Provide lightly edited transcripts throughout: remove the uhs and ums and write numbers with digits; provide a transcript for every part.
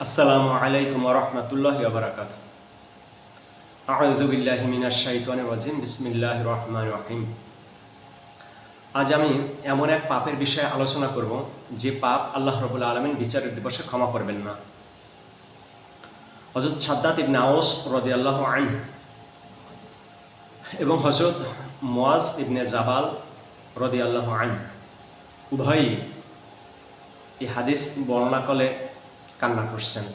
আসসালামু আলাইকুম ওয়া রাহমাতুল্লাহি ওয়া বারাকাতুহু। আউযু বিল্লাহি মিনাশ শাইতানির রাজিম। বিসমিল্লাহির রহমানির রহিম। আজ আমি এমন এক পাপের বিষয়ে আলোচনা করব যে পাপ আল্লাহ রাব্বুল আলামিন বিচারের দিবসে ক্ষমা করবেন না। হযরত শাদ্দাদ ইবনে আওস রাদিয়াল্লাহু আনহু এবং হযরত মুআজ ইবনে জাবাল রাদিয়াল্লাহু আনহু উভয়ই এই হাদিস বর্ণনা করে কান্না করছেন।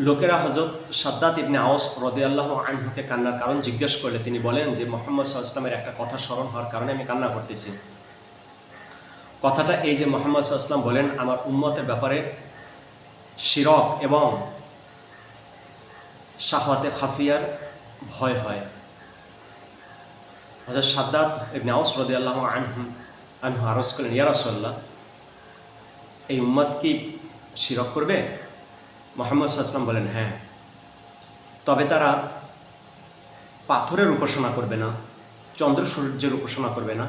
লোকেরা হযরত শাদ্দাদ ইবনে আওস রাদিয়াল্লাহু আনহুকে কান্নার কারণ জিজ্ঞেস করলে তিনি বলেন যে মুহাম্মদ সাল্লাল্লাহু আলাইহি ওয়াসাল্লামের একটা কথা স্মরণ হওয়ার কারণে আমি কান্না করতেছি। কথাটা এই যে মুহাম্মদ সাল্লাল্লাহু আলাইহি ওয়াসাল্লাম বলেন আমার উম্মতের ব্যাপারে শিরক এবং শাহওয়াতে খাফিয়ার ভয় হয়। হযরত শাদ্দাদ ইবনে আওস রাদিয়াল্লাহু আনহু আরজ করলেন, ইয়া রাসূলুল্লাহ, এই উম্মত কি শিরক করবে? মুহাম্মদ সাল্লাল্লাহু আলাইহি ওয়াসাল্লাম বলেন, হ্যাঁ, তবে তারা পাথরের উপাসনা করবে না, চন্দ্র সূর্যের উপাসনা করবে না,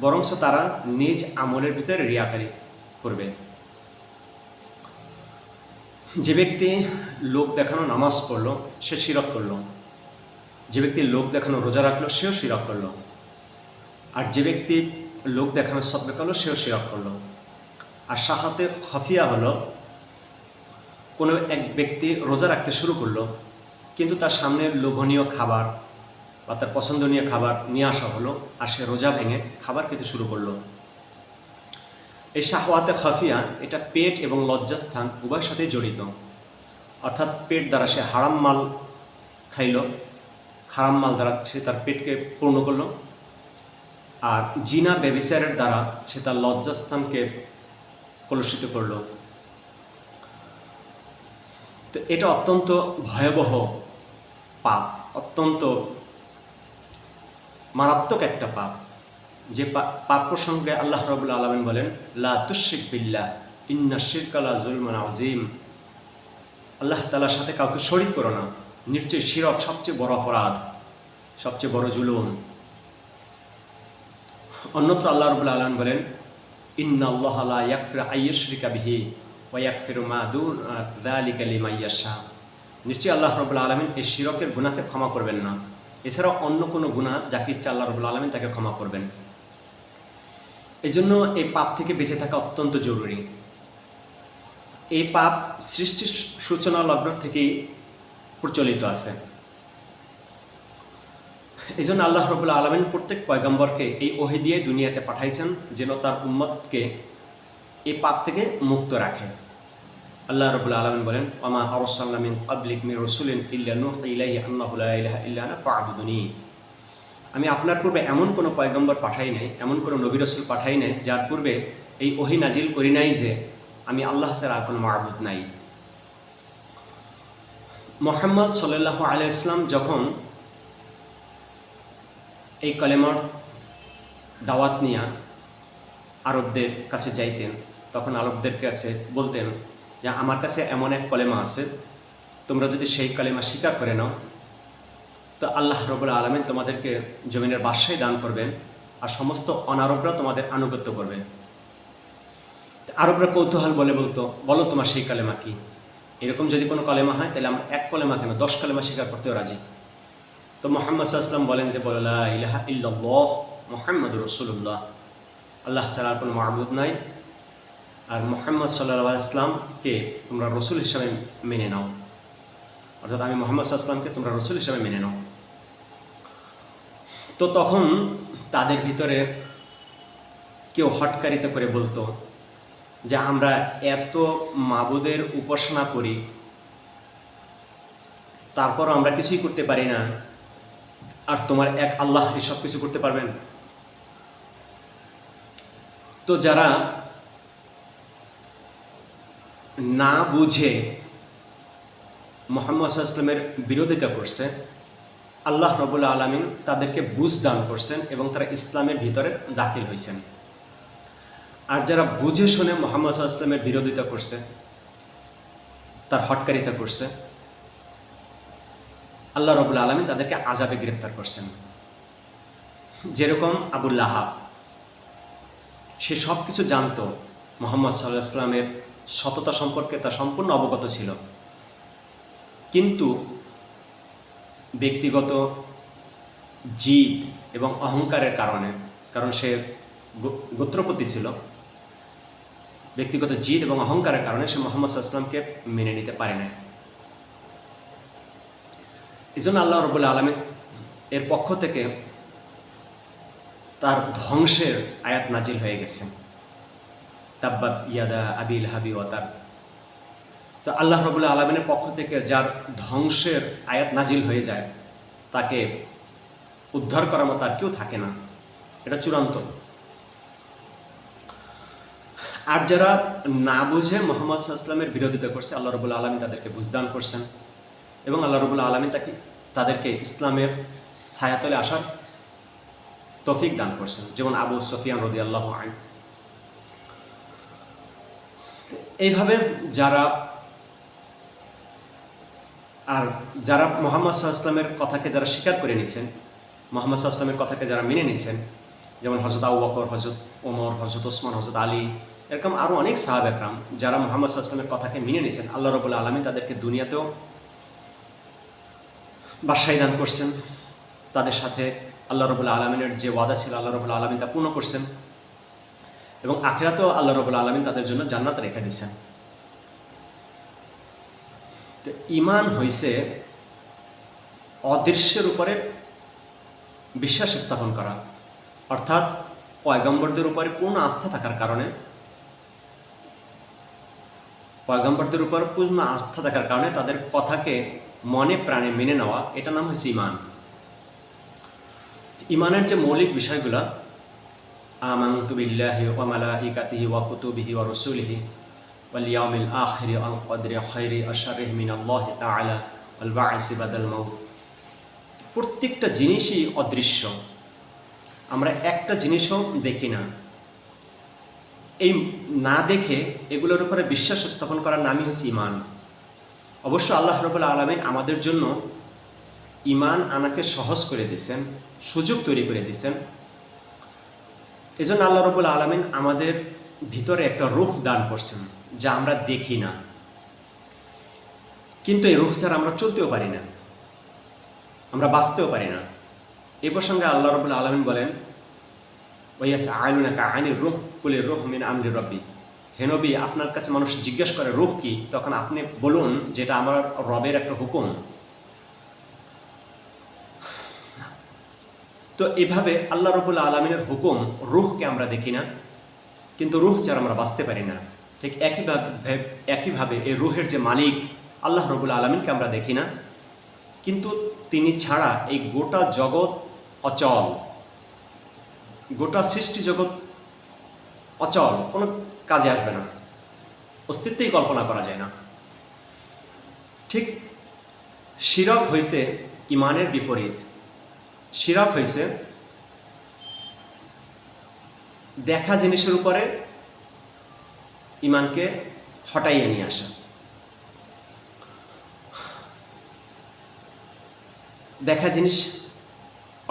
বরঞ্চ তারা নিজ আমলের ভিতরে রিয়াকারি করবে। যে ব্যক্তি লোক দেখানো নামাজ পড়লো সে শিরক করলো, যে ব্যক্তি লোক দেখানো রোজা রাখলো সেও শিরক করলো, আর যে ব্যক্তি লোক দেখানো সদকা করলো সেও শিরক করলো। আর শাহাতে খাফিয়া হলো কোনো এক ব্যক্তি রোজা রাখতে শুরু করলো কিন্তু তার সামনে লোভনীয় খাবার বা তার পছন্দনীয় খাবার নিয়ে আসা হলো আর সে রোজা ভেঙে খাবার খেতে শুরু করলো। এই শাহওয়াতে খাফিয়া এটা পেট এবং লজ্জাস্থান উভয়ের সাথে জড়িত। অর্থাৎ পেট দ্বারা সে হারাম মাল খাইল, হারাম মাল দ্বারা সে তার পেটকে পূর্ণ করলো, আর জিনা ব্যভিচারের দ্বারা সে তার লজ্জাস্থানকে কলুষিত করলো। তো এটা অত্যন্ত ভয়াবহ পাপ, অত্যন্ত মারাত্মক একটা পাপ, যে পাপ প্রসঙ্গে আল্লাহ রাব্বুল আলামিন বলেন, লা তুশরিক বিল্লাহ ইন্না শিরকা লা যুলমুন আযীম। আল্লাহ তাআলার সাথে কাউকে শরীক করো না, নিশ্চয়ই শিরক সবচেয়ে বড় অপরাধ, সবচেয়ে বড় জুলুম। অন্যত্র আল্লাহ রাব্বুল আলামিন বলেন, ইন্নাল্লাহা লা ইয়াগফিরু আইয়ুশরিকা বিহি ওয়া ইয়াগফিরু মা দুনা যালিকা লিমান ইয়াশা। নিশ্চয়ই আল্লাহ রাব্বুল আলামিন এই শিরকের গুনাহকে ক্ষমা করবেন না, এছাড়াও অন্য কোনো গুনাহ যাকে ইচ্ছা আল্লাহ রাব্বুল আলামিন তাকে ক্ষমা করবেন। এই জন্য এই পাপ থেকে বেঁচে থাকা অত্যন্ত জরুরি। এই পাপ সৃষ্টির সূচনা লগ্ন থেকেই প্রচলিত আছে। এই জন্য আল্লাহ রাব্বুল আলামিন প্রত্যেক পয়গম্বরকে এই ওহী দিয়ে দুনিয়াতে পাঠাইছেন যেন তার উম্মতকে এই পাপ থেকে মুক্ত রাখে। আল্লাহ রাব্বুল আলামিন বলেন, ওয়ামা আরসালনা মিন ক্বাবলিক মির রাসূলিন ইল্লা নুহি ইলাইহি আন্নাহু লা ইলাহা ইল্লা আনা ফা'বুদুনি। আমি আপনার পূর্বে এমন কোনো পয়গম্বর পাঠাই নাই, এমন কোনো নবী রাসূল পাঠাই নাই যার পূর্বে এই ওহী নাজিল করি নাই যে আমি আল্লাহ ছাড়া আর কোনো মাবুদ নাই। মুহাম্মদ সাল্লাল্লাহু আলাইহি ওয়াসাল্লাম যখন এই কালেমার দাওয়াত নিয়ে আরবদের কাছে যাইতেন তখন আরবদের কাছে বলতেন যে আমার কাছে এমন এক কলেমা আছে, তোমরা যদি সেই কলেমা স্বীকার করে নাও তো আল্লাহ রাব্বুল আলামিন তোমাদেরকে জমিনের বাদশাহী দান করবেন আর সমস্ত অনারবরা তোমাদের আনুগত্য করবেন। আরবরা কৌতূহল বলতো, বলো তোমার সেই কলেমা কি? এরকম যদি কোনো কলেমা হয় তাহলে আমরা এক কলেমা কেন 10 কলেমা স্বীকার করতেও রাজি। তো মুহাম্মদ সাল্লাল্লাহু আলাইহি ওয়াসাল্লাম বলেন যে বলো লা ইলাহা ইল্লাল্লাহ মুহাম্মাদুর রাসূলুল্লাহ, আল্লাহ ছাড়া আর কোনো মাবুদ নাই, আর মুহাম্মদ সাল্লাল্লাহু আলাইহি ওয়াসাল্লামকে তোমরা রসুল হিসাবে মেনে নাও, অর্থাৎ আমি মুহাম্মদ সাল্লাল্লাহু আলাইহি ওয়াসাল্লামকে তোমরা রসুল হিসাবে মেনে নাও। তো তখন তাদের ভিতরে কেউ হটকারিতা করে বলতো যে আমরা এত মাবুদের উপাসনা করি তারপরও আমরা কিছুই করতে পারি না, আর তোমার এক আল্লাহ এসব কিছু করতে পারবেন? তো যারা না বুঝে মুহাম্মদ সাল্লাল্লাহু আলাইহি ওয়াসাল্লামের বিরোধিতা করছে, আল্লাহ রাব্বুল আলামিন তাদেরকে বুঝ দান করছেন এবং তারা ইসলামের ভিতরে দাখিল হয়েছেন। আর যারা বুঝে শুনে মুহাম্মদ সাল্লাল্লাহু আলাইহি ওয়াসাল্লামের বিরোধিতা করছে, তার হটকারিতা করছে, আল্লাহ রাব্বুল আলামিন তাদেরকে আযাবে গ্রেফতার করছেন। যেরকম আবু লাহাব, সে সব কিছু জানতো মুহাম্মদ সাল্লাল্লাহু আলাইহি ওয়াসাল্লামের সততা সম্পর্কে তার সম্পূর্ণ অবগত ছিল, কিন্তু ব্যক্তিগত জিদ এবং অহংকারের কারণে, কারণ সে গোত্রপতি ছিল, ব্যক্তিগত জিদ এবং অহংকারের কারণে সে মুহাম্মদ সাল্লাল্লাহু আলাইহি ওয়াসাল্লামকে মেনে নিতে পারে না। এই জন্য আল্লাহ রাব্বুল আলামিন এর পক্ষ থেকে তার ধ্বংসের আয়াত নাজিল হয়ে গেছে, তাব্বাত ইয়াদা আবি লাহাবি ওয়া তাব। তো আল্লাহ রাব্বুল আলামিনের পক্ষ থেকে যার ধ্বংসের আয়াত নাজিল হয়ে যায়, তাকে উদ্ধার করার মতো আর কেউ থাকে না, এটা চূড়ান্ত। আর যারা না বুঝে মুহাম্মদ সাল্লাল্লাহু আলাইহি ওয়াসাল্লামের বিরোধিতা করছে, আল্লাহ রাব্বুল আলামিন তাদেরকে বুঝদান করছেন এবং আল্লাহ রাব্বুল আলামিন তাদেরকে ইসলামের ছায়াতলে আসার তৌফিক দান করছেন, যেমন আবু সুফিয়ান রাদিয়াল্লাহু আনহু। এইভাবে যারা মুহাম্মদ সাল্লাল্লাহু আলাইহি ওয়াসাল্লামের কথাকে যারা স্বীকার করে নিয়েছেন, মুহাম্মদ সাল্লাল্লাহু আলাইহি ওয়াসাল্লামের কথাকে যারা মেনে নিয়েছেন, যেমন হযরত আবু বকর, হযরত ওমর, হযরত ওসমান, হযরত আলী, এরকম আরও অনেক সাহাবা একরাম যারা মুহাম্মদ সাল্লাল্লাহু আলাইহি ওয়াসাল্লামের কথাকে মেনে নিয়েছেন, আল্লাহ রাব্বুল আলামিন তাদেরকে দুনিয়াতেও বাদশাহী দান করছেন, তাদের সাথে আল্লাহ রাব্বুল আলামিনের যে ওয়াদা ছিল আল্লাহ রাব্বুল আলামিন তা পূর্ণ করছেন, এবং আখিরাতেও আল্লাহ রাব্বুল আলামিন তাদের জন্য জান্নাত রেখে দিয়েছেন। তো ঈমান হইছে অদৃশ্যের উপরে বিশ্বাস স্থাপন করা, অর্থাৎ পয়গম্বরদের উপরে পূর্ণ আস্থা থাকার কারণে, তাদের কথাকে মনে প্রাণে মেনে নেওয়া, এটা নাম হচ্ছে ঈমান। ঈমানের যে মৌলিক বিষয়গুলো, আমানতু বিল্লাহি ওয়া মালাইকাতিহি ওয়া কুতুবিহি ওয়া রাসূলিহি ওয়াল ইয়াউমিল আখিরি ওয়া কদরি খাইরি ওয়া শাররিহি মিনাল্লাহি তাআলা ওয়াল বা'সি বাদাল মাউত, প্রত্যেকটা জিনিসই অদৃশ্য, আমরা একটা জিনিসও দেখি না। এই না দেখে এগুলোর উপরে বিশ্বাস স্থাপন করার নামই হচ্ছে ঈমান। অবশ্য আল্লাহ রাব্বুল আলামিন আমাদের জন্য ঈমান আনাকে সহজ করে দিয়েছেন, সুযোগ তৈরি করে দিয়েছেন। এজন্য আল্লাহ রাব্বুল আলামিন আমাদের ভিতরে একটা রূহ দান করছেন, যা আমরা দেখি না, কিন্তু এই রূহ ছাড়া আমরা চলতেও পারি না, আমরা বাঁচতেও পারি না। এই প্রসঙ্গে আল্লাহ রাব্বুল আলামিন বলেন, ওয়ায়াসআলুনাকা আনির রূহ কুলির রূহু মিন আমরি রাব্বি, হে নবী, আপনার কাছে মানুষ জিজ্ঞেস করে রূহ কি, তখন আপনি বলুন যেটা আমার রবের একটা হুকুম। তো এইভাবে আল্লাহ রাব্বুল আলামিনের হুকুম, রূহকে আমরা দেখি না, কিন্তু রূহ ছাড়া আমরা বাঁচতে পারি না। ঠিক একইভাবে এই রূহের যে মালিক আল্লাহ রাব্বুল আলামিনকে আমরা দেখি না, কিন্তু তিনি ছাড়া এই গোটা জগৎ অচল, গোটা সৃষ্টি জগৎ অচল, কোনো কাজে আসবে না, অস্তিত্বই কল্পনা করা যায় না। ঠিক শিরক হয়েছে ঈমানের বিপরীত। শিরক হয়েছে দেখা জিনিসের উপরে ঈমানকে হটাইয়ে নিয়ে আসা। দেখা জিনিস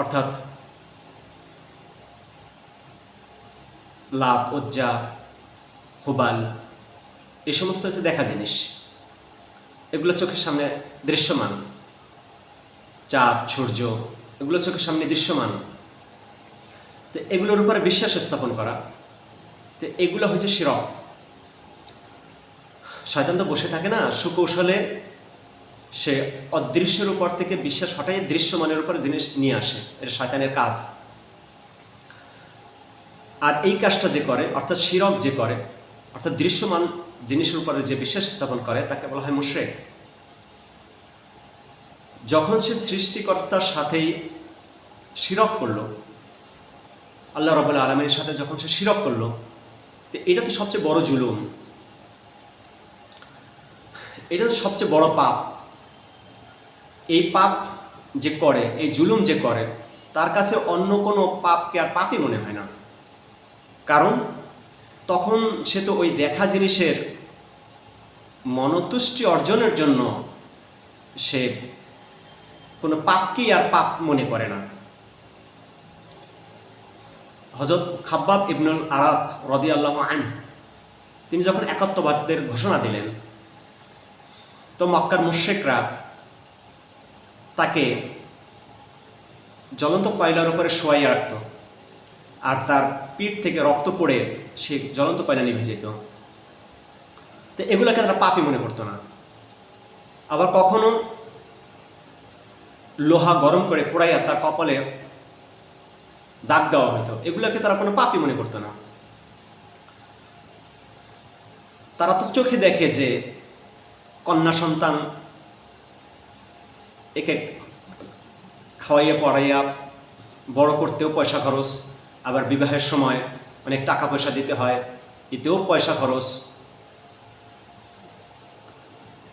অর্থাৎ লাত, উজ্জা, হুবাল, এই সমস্ত হচ্ছে দেখা জিনিস, এগুলো চোখের সামনে দৃশ্যমান। চাঁদ, সূর্য, এগুলো চোখের সামনে দৃশ্যমান। তো এগুলোর উপরে বিশ্বাস স্থাপন করা, তো এগুলো হচ্ছে শিরক। শয়তান তো বসে থাকে না, সুকৌশলে সে অদৃশ্যের উপর থেকে বিশ্বাস হটাই দৃশ্যমানের উপর জিনিস নিয়ে আসে, এটা শয়তানের কাজ। আর এই কাজটা যে করে, অর্থাৎ শিরক যে করে, অর্থাৎ দৃশ্যমান জিনিসের উপরে যে বিশ্বাস স্থাপন করে, তাকে বলা হয় মুশরিক। যখন সে সৃষ্টিকর্তার সাথেই শিরক করলো, আল্লাহ রাব্বুল আলামিনের সাথে যখন সে শিরক করলো, তো এটা তো সবচেয়ে বড় জুলুম, এটা তো সবচেয়ে বড় পাপ। এই পাপ যে করে, এই জুলুম যে করে, তার কাছে অন্য কোনো পাপকে আর পাপই মনে হয় না। কারণ তখন সে তো ওই দেখা জিনিসের মনতুষ্টি অর্জনের জন্য সে কোনো পাপকেই আর পাপ মনে করে না। হযরত খাব্বাব ইবনুল আরাত রাদিয়াল্লাহু আনহু তিনি যখন একাত্মবাদের ঘোষণা দিলেন, তো মক্কার মুশরিকরা তাকে জ্বলন্ত কয়লার উপরে শোয়াইয়া রাখত, আর তার পিঠ থেকে রক্ত পড়ে সে জ্বলন্ত কয়লা নিভে যেত। তো এগুলোকে তারা পাপই মনে করতো না। আবার কখনো লোহা গরম করে পোড়াইয়া তার কপালে দাগ দেওয়া হতো, এগুলোকে তারা কোনো পাপই মনে করতো না। তারা তো চোখে দেখে যে কন্যা সন্তান একে খাওয়াইয়া পড়াইয়া বড় করতেও পয়সা খরচ, আবার বিবাহের সময় অনেক টাকা পয়সা দিতে হয়, এতেও পয়সা খরচ।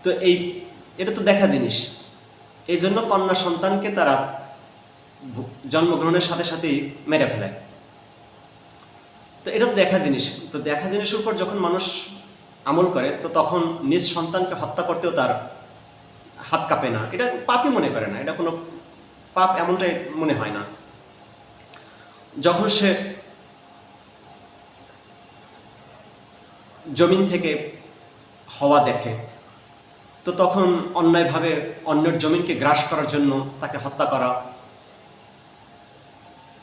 তো এটা তো দেখা জিনিস। এই জন্য কন্যা সন্তানকে তারা জন্মগ্রহণের সাথে সাথেই মেরে ফেলে। তো এটা তো দেখা জিনিস। তো দেখা জিনিসের উপর যখন মানুষ আমল করে, তো তখন নিজ সন্তানকে হত্যা করতেও তার হাত কাঁপে না, এটা পাপই মনে করে না, এটা কোনো পাপ এমনটাই মনে হয় না। যখন সে জমিন থেকে হাওয়া দেখে, তো তখন অন্যায়ভাবে অন্যের জমিনকে গ্রাস করার জন্য তাকে হত্যা করা,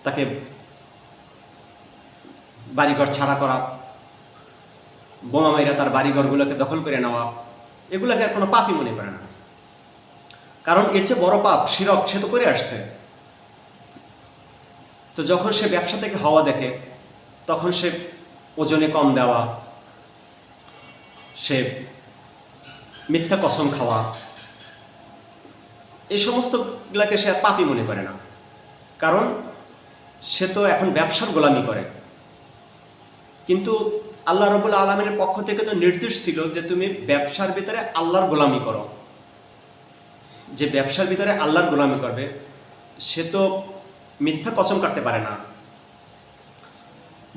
তাকে বাড়িঘর ছাড়া করা, বোমা মাইরা তার বাড়িঘরগুলোকে দখল করে নেওয়া, এগুলোকে আর কোনো পাপই মনে করে না। কারণ এর চেয়ে বড় পাপ শিরক সে তো করে আসছে। তো যখন সে ব্যবসা থেকে হাওয়া দেখে, তখন সে ওজনে কম দেওয়া, সে মিথ্যা কসম খাওয়া, এই সমস্তগুলাকে সে আর পাপই মনে করে না। কারণ সে তো এখন ব্যবসার গোলামি করে। কিন্তু আল্লাহ রাব্বুল আলামিনের পক্ষ থেকে তো নির্দেশ ছিল যে তুমি ব্যবসার ভিতরে আল্লাহর গোলামি করো। যে ব্যবসার ভিতরে আল্লাহর গোলামি করবে সে তো মিথ্যা কসম কাটতে পারে না,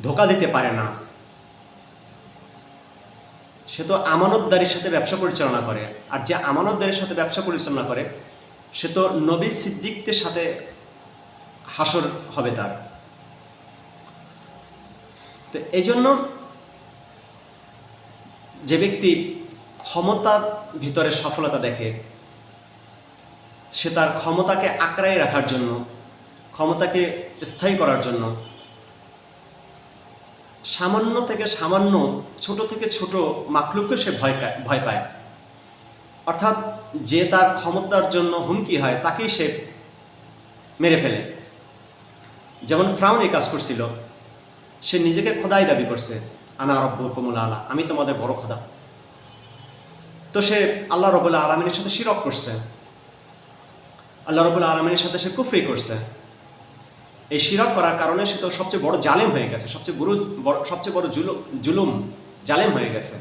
ধোঁকা দিতে পারে না, সে তো আমানতদারির সাথে ব্যবসা পরিচালনা করে। আর যে আমানতদারির সাথে ব্যবসা পরিচালনা করে সে তো নবী সিদ্দিকদের সাথে হাসর হবে তার। তো এই জন্য যে ব্যক্তি ক্ষমতার ভিতরে সফলতা দেখে, সে তার ক্ষমতাকে আঁকড়াই রাখার জন্য, ক্ষমতাকে স্থায়ী করার জন্য সামান্য থেকে সামান্য, ছোট থেকে ছোট মাখলুককে সে ভয় পায়। অর্থাৎ যে তার ক্ষমতার জন্য হুমকি হয় তাকেই সে মেরে ফেলে। যেমন ফিরআউন এই কাজ করছিল, সে নিজেকে খোদাই দাবি করছে, আনা রাব্বুকুমুল আলা, আমি তোমাদের বড় খোদা। তো সে আল্লাহ রাব্বুল আলামিনের সাথে শিরক করছে, আল্লাহ রাব্বুল আলামিনের সাথে সে কুফরি করছে। এই শিরক করার কারণে সে তো সবচেয়ে বড় জালেম হয়ে গেছে, সবচেয়ে বড় জুলুম জালেম হয়ে গেছে।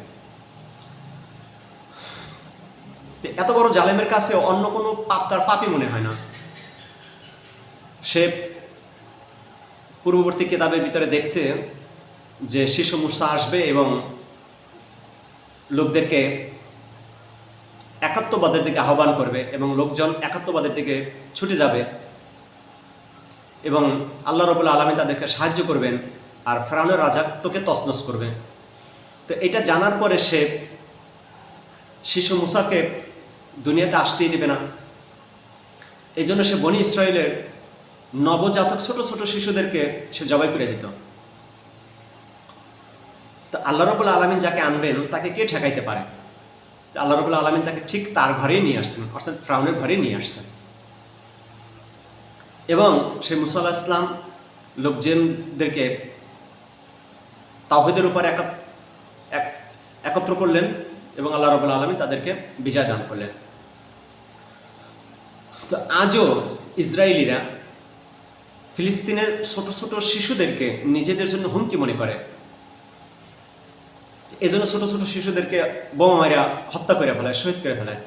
এত বড় জালেমের কাছে অন্য কোনো পাপ তার পাপই মনে হয় না। সে পূর্ববর্তী কিতাবের ভিতরে দেখছে যে শিশু মূসা আসবে এবং লোকদেরকে একাত্মবাদের দিকে আহ্বান করবে এবং লোকজন একাত্মবাদের দিকে ছুটে যাবে এবং আল্লাহ রাব্বুল আলামিন তাদেরকে সাহায্য করবেন আর ফিরআউনের রাজত্বকে তছনছ করবে। তো এটা জানার পরে সে শিশু মূসাকে দুনিয়াতে আসতেই দেবে না। এই জন্য সে বনি ইসরায়েলের নবজাতক ছোট ছোট শিশুদেরকে সে জবাই করে দিত। তো আল্লাহ রাব্বুল আলামিন যাকে আনবেন তাকে কে ঠেকাইতে পারে? আল্লাহ রাব্বুল আলামিন তাকে ঠিক তার ঘরেই নিয়ে আসছেন, অর্থাৎ ফিরআউনের ঘরেই নিয়ে আসছেন। এবং সে মুসা আলাইহিস সালাম লোকজনদেরকে তাওহীদের উপর একত্র করলেন এবং আল্লাহ রাব্বুল আলামিন তাদেরকে বিজয় দান করলেন। তো আজও ইসরায়েলিরা ফিলিস্তিনের ছোট ছোট শিশুদেরকে নিজেদের জন্য হুমকি মনে করে, এজন্য ছোট ছোট শিশুদেরকে বোমা মারা হত্যা করে ফেলায়, শহীদ করে ফেলায়।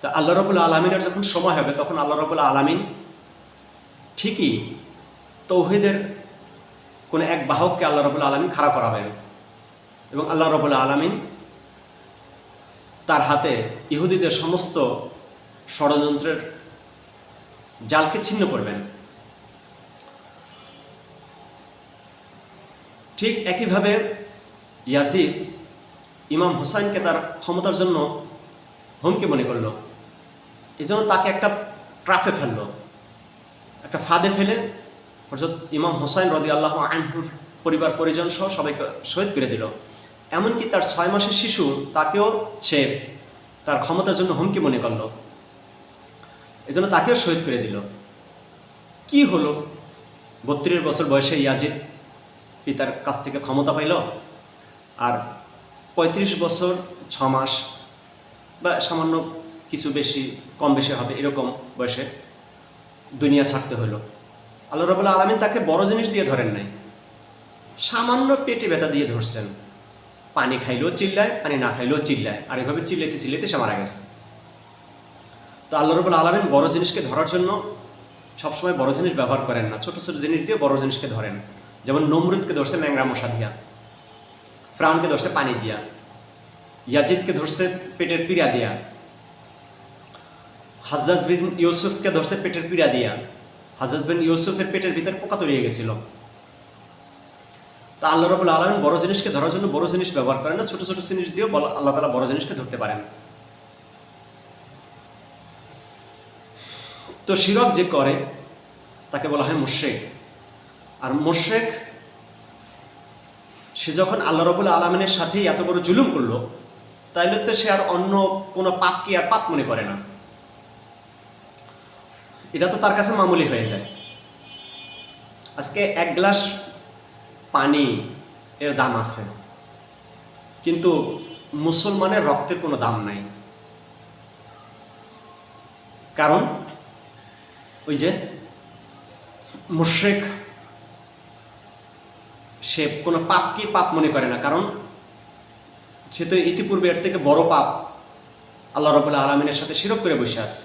তা আল্লাহ রাব্বুল আলামিনের যখন সময় হবে তখন আল্লাহ রাব্বুল আলামিন ঠিকই তাওহীদের কোনো এক বাহককে আল্লাহ রাব্বুল আলামিন খাড়া করাবেন এবং আল্লাহ রাব্বুল আলামিন তার হাতে ইহুদিদের সমস্ত ষড়যন্ত্রের জালকে ছিন্ন করবেন। ঠিক একইভাবে ইয়াজিদ ইমাম হুসাইনকে তার ক্ষমতার জন্য হুমকি মনে করলো, এজন্য তাকে একটা ট্রাফে ফেললো, একটা ফাঁদে ফেলে হযরত ইমাম হুসাইন রাদিয়াল্লাহু আনহুর পরিবার পরিজন সহ সবাইকে শহীদ করে দিল। এমনকি তার 6 মাসের শিশু তাকেও সে তার ক্ষমতার জন্য হুমকি মনে করলো, এজন্য তাকেও শহীদ করে দিল। কি হলো? 32 বছর বয়সে ইয়াজিদ পিতার কাছ থেকে ক্ষমতা পাইল, আর 35 বছর 6 মাস বা সামান্য কিছু বেশি কম বেশি হবে এরকম বয়সে দুনিয়া ছাড়তে হলো। আল্লাহ রাব্বুল আলামিন তাকে বড় জিনিস দিয়ে ধরেন নাই, সামান্য পেটে ব্যথা দিয়ে ধরছেন। পানি খাইলেও চিল্লায়, পানি না খাইলেও চিল্লায়, আর এভাবে চিল্লাইতে চিল্লাইতে সে মারা গেছে। তো আল্লাহ রাব্বুল আলামিন বড় জিনিসকে ধরার জন্য সবসময় বড় জিনিস ব্যবহার করেন না, ছোট ছোট জিনিস দিয়ে বড় জিনিসকে ধরেন। যেমন নমরুদকে ধরছে ন্যাংরা মশা দিয়া, ফ্রাউনকে ধরছে পানি দিয়া, ইয়াজিদকে ধরছে পেটের পীড়া দিয়া, হাজ্জাজ বিন ইউসুফকে ধরছে পেটের পীড়া দিয়া। হাজ্জাজ বিন ইউসুফের পেটের ভিতরে পোকা তলিয়ে গেছিল। তা আল্লাহ রাব্বুল আলামিন বড় জিনিসকে ধরার জন্য বড় জিনিস ব্যবহার করেন না, ছোট ছোট জিনিস দিয়েও আল্লাহ তাআলা বড় জিনিসকে ধরতে পারেন। তো শিরক যে করে তাকে বলা হয় মুশরিক। আর মুশরিক সে যখন আল্লাহ রাব্বুল আলামিনের সাথেই এত বড় জুলুম করলো, তাইলে তো সে আর অন্য কোনো পাপকে আর পাপ মনে করে না, এটা তো তার কাছে মামুলি হয়ে যায়। আজকে 1 গ্লাস পানি এর দাম আছে, কিন্তু মুসলমানের রক্তের কোনো দাম নাই। কারণ ওই যে মুশরিক সে কোনো পাপকে পাপ মনে করে না, কারণ সে তো ইতিপূর্বে এর থেকে বড় পাপ আল্লাহ রাব্বুল আলামিনের সাথে শিরক করে বসে আছে।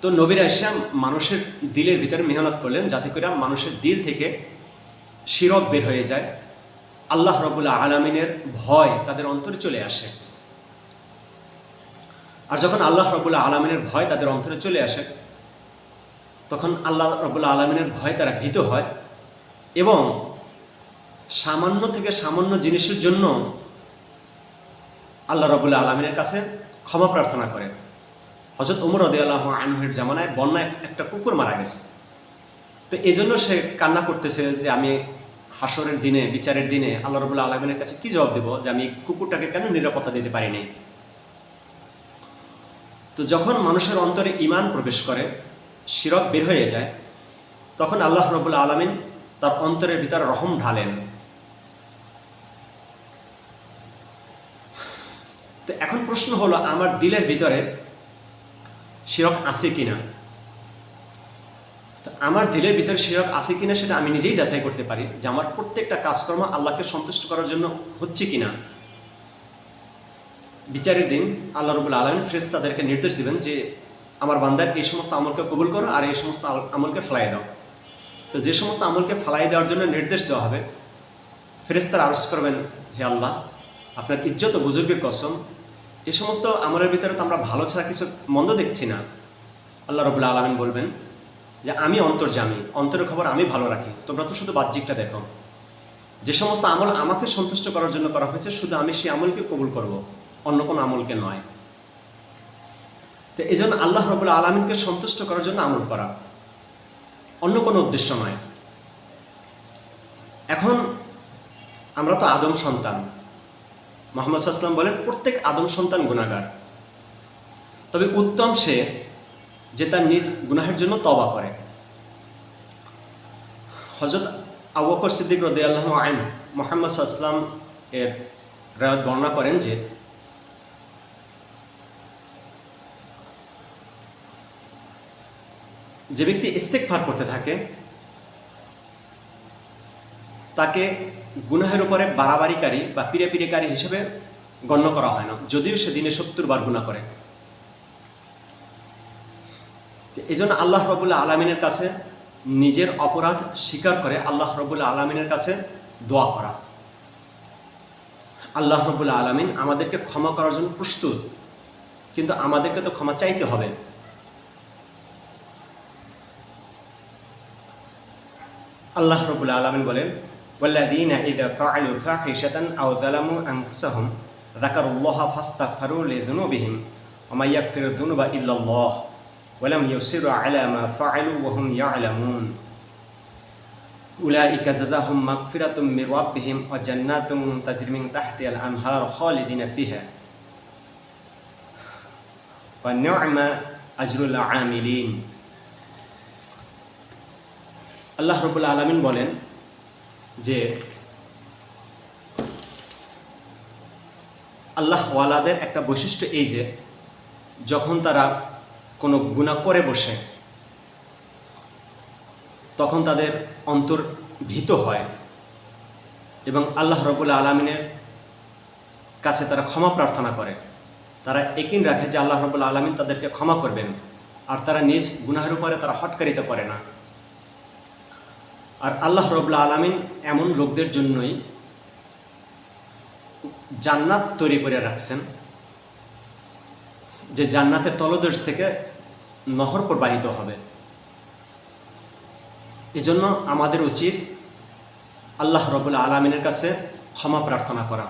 তো নবীরা এসে মানুষের দিলের ভিতরে মেহনত করলেন যাতে করে মানুষের দিল থেকে শিরক বের হয়ে যায়, আল্লাহ রাব্বুল আলামিনের ভয় তাদের অন্তরে চলে আসে। আর যখন আল্লাহ রাব্বুল আলামিনের ভয় তাদের অন্তরে চলে আসে, তখন আল্লাহ রাব্বুল আলামিনের ভয় তারা ভীত হয় এবং সামান্য থেকে সামান্য জিনিসের জন্য আল্লাহ রাব্বুল আলামিনের কাছে ক্ষমা প্রার্থনা করে। হযরত ওমর রাদিয়াল্লাহু আনহুর জামানায় বন্যায় একটা কুকুর মারা গেছে। তো এই জন্য সে কান্না করতেছে যে আমি হাসরের দিনে, বিচারের দিনে আল্লাহ রাব্বুল আলামিনের কাছে কি জবাব দেব যে আমি কুকুরটাকে কেন নিরাপত্তা দিতে পারিনি। তো যখন মানুষের অন্তরে ঈমান প্রবেশ করে, শিরক বের হয়ে যায়, তখন আল্লাহ রাব্বুল আলামিন তার অন্তরের ভিতরে রহম ঢালেন। তো এখন প্রশ্ন হলো, আমার দিলের ভিতরে শিরক আছে কিনা? তো আমার দিলের ভিতরে শিরক আছে কিনা সেটা আমি নিজেই যাচাই করতে পারি যে আমার প্রত্যেকটা কাজকর্ম আল্লাহকে সন্তুষ্ট করার জন্য হচ্ছে কিনা। বিচারের দিন আল্লাহ রাব্বুল আলামিন ফেরেশতাদেরকে নির্দেশ দিবেন যে আমার বান্দার এই সমস্ত আমলকে কবুল করো আর এই সমস্ত আমলকে ফেলাই দাও। তো যে সমস্ত আমলকে ফেলাই দেওয়ার জন্য নির্দেশ দেওয়া হবে, ফেরেশতারা আরজ করবেন, হে আল্লাহ, আপনার ইজ্জত ও বুজুর্গের কসম, এই সমস্ত আমলের ভিতরে তো আমরা ভালো ছাড়া কিছু মন্দ দেখছি না। আল্লাহ রাব্বুল আলামিন বলবেন যে আমি অন্তর্যামী, অন্তরের খবর আমি ভালো রাখি, তোমরা তো শুধু বাহ্যিকটা দেখো। যে সমস্ত আমল আমাকে সন্তুষ্ট করার জন্য করা হয়েছে, শুধু আমি সেই আমলকে কবুল করব, অন্য কোনো আমলকে নয়। তো এই জন্য আল্লাহ রাব্বুল আলামিনকে সন্তুষ্ট করার জন্য আমল করা, অন্য কোনো উদ্দেশ্য নয়। এখন আমরা তো আদম সন্তান, মুহাম্মদ সাল্লাল্লাহু আলাইহি ওয়াসাল্লাম বলেন প্রত্যেক আদম সন্তান গুনাহগার, তবে উত্তম সে যে তার নিজ গুনাহের জন্য তওবা করে। হযরত আবু বকর সিদ্দিক রাদিয়াল্লাহু আনহু মুহাম্মদ সাল্লাল্লাহু আলাইহি ওয়াসাল্লাম এর রাত বর্ণনা করেন যে ব্যক্তি ইস্তেগফার করতে থাকে তাকে গুনাহের উপরে বাড়াবাড়িকারী বা পিড়েপিড়েকারী হিসেবে গণ্য করা হয় না, যদিও সে দিনে 70 বার গুনাহ করে। এই জন্য আল্লাহ রাব্বুল আলামিনের কাছে নিজের অপরাধ স্বীকার করে আল্লাহ রাব্বুল আলামিনের কাছে দোয়া করা। আল্লাহ রাব্বুল আলামিন আমাদেরকে ক্ষমা করার জন্য প্রস্তুত, কিন্তু আমাদেরকে তো ক্ষমা চাইতে হবে। আল্লাহ রাব্বুল আলামিন বলেন, والذين إذا فعلوا فاحشة أو ظلموا أنفسهم ذكروا الله فاستغفروا لذنوبهم ومن يغفر الذنوب إلا الله ولم يصروا على ما فعلوا وهم يعلمون أولئك جزاهم مغفرة من ربهم وجنات تجري من تحتها الأنهار خالدين فيها ونعم أجر العاملين আল্লাহ রাব্বুল আলামিন বলেন যে আল্লাহ ওয়ালাদের একটা বৈশিষ্ট্য এই যে যখন তারা কোনো গুনাহ করে বসে তখন তাদের অন্তর ভীত হয় এবং আল্লাহ রাব্বুল আলামিনের কাছে তারা ক্ষমা প্রার্থনা করে। তারা ইয়াকিন রাখে যে আল্লাহ রাব্বুল আলামিন তাদেরকে ক্ষমা করবেন, আর তারা নিজ গুনাহের উপরে তারা হটকারিতা করে না। আর আল্লাহ রাব্বুল আলামিন এমন লোকদের জন্যই জান্নাত তৈরি করে রাখছেন যে জান্নাতের তলদেশ থেকে নহর প্রবাহিত হবে। এজন্য আমাদের উচিত আল্লাহ রাব্বুল আলামিনের কাছে ক্ষমা প্রার্থনা করা।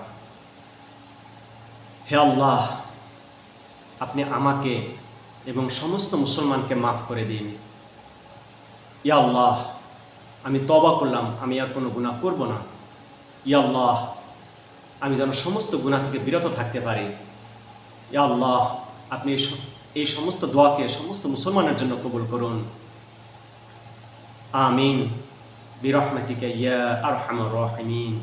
হে আল্লাহ, আপনি আমাকে এবং সমস্ত মুসলমানকে মাফ করে দিন। ইয়া আল্লাহ, আমি তওবা করলাম, আমি আর কোনো গুনাহ করব না। ইয়া আল্লাহ, আমি যেন সমস্ত গুনাহ থেকে বিরত থাকতে পারি। ইয়া আল্লাহ, আপনি এই সমস্ত দোয়াকে সমস্ত মুসলমানের জন্য কবুল করুন। আমিন বিরহমাতিকা ইয়া আরহামার রাহিমিন।